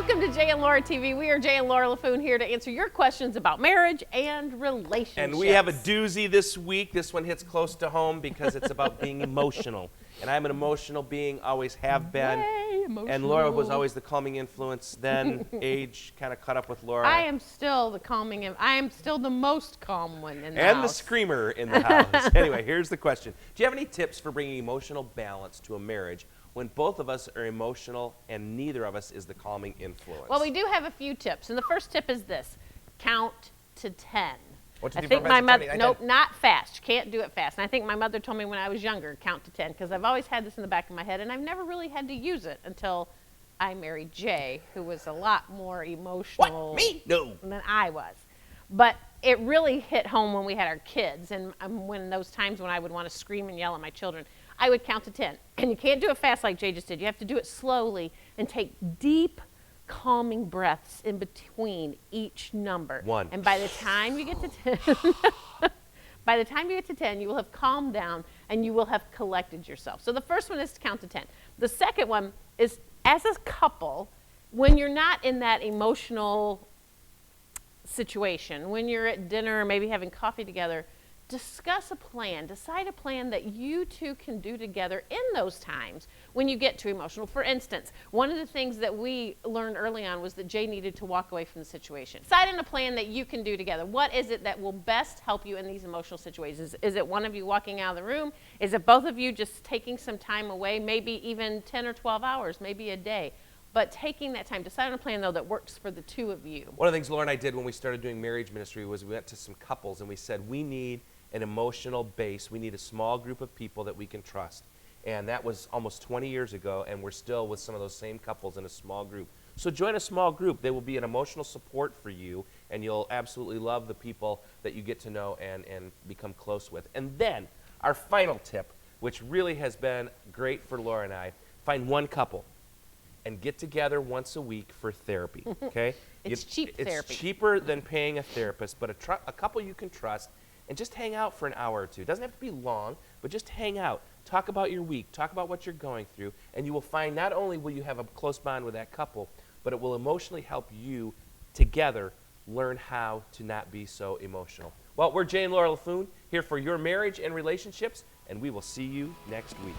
Welcome to Jay and Laura TV. We are Jay and Laura Laffoon here to answer your questions about marriage and relationships. And we have a doozy this week. This one hits close to home because it's about being emotional. And I'm an emotional being, always have been. Yay, emotional. And Laura was always the calming influence. Then age kind of caught up with Laura. I am still the calming, I am still the most calm one in the and house. the screamer in the house. Anyway, here's the question. Do you have any tips for bringing emotional balance to a marriage when both of us are emotional and neither of us is the calming influence? Well, we do have a few tips. And the first tip is this: count to 10. What I think my mother, nope, not fast. You can't do it fast. And I think my mother told me when I was younger, count to 10, because I've always had this in the back of my head, and I've never really had to use it until I married Jay, who was a lot more emotional Me? No. than I was. But it really hit home when we had our kids, and when those times when I would want to scream and yell at my children, I would count to 10. And you can't do it fast like Jay just did. You have to do it slowly and take deep, calming breaths in between each number. 1. And by the time you get to 10, you will have calmed down and you will have collected yourself. So the first one is to count to 10. The second one is, as a couple, when you're not in that emotional situation, when you're at dinner or maybe having coffee together, discuss a plan, decide a plan that you two can do together in those times when you get too emotional. For instance, one of the things that we learned early on was that Jay needed to walk away from the situation. Decide on a plan that you can do together. What is it that will best help you in these emotional situations? Is it one of you walking out of the room? Is it both of you just taking some time away, maybe even 10 or 12 hours, maybe a day? But taking that time, decide on a plan, though, that works for the two of you. One of the things Laura and I did when we started doing marriage ministry was we went to some couples and we said, we need an emotional base. We need a small group of people that we can trust. And that was almost 20 years ago, and we're still with some of those same couples in a small group. So join a small group. They will be an emotional support for you, and you'll absolutely love the people that you get to know and become close with. And then our final tip, which really has been great for Laura and I, find one couple and get together once a week for therapy, okay? It's cheap therapy. It's cheaper than paying a therapist, but a couple you can trust, and just hang out for an hour or two. It doesn't have to be long, but just hang out. Talk about your week. Talk about what you're going through, and you will find not only will you have a close bond with that couple, but it will emotionally help you together learn how to not be so emotional. Well, we're Jay and Laura Laffoon here for your marriage and relationships, and we will see you next week.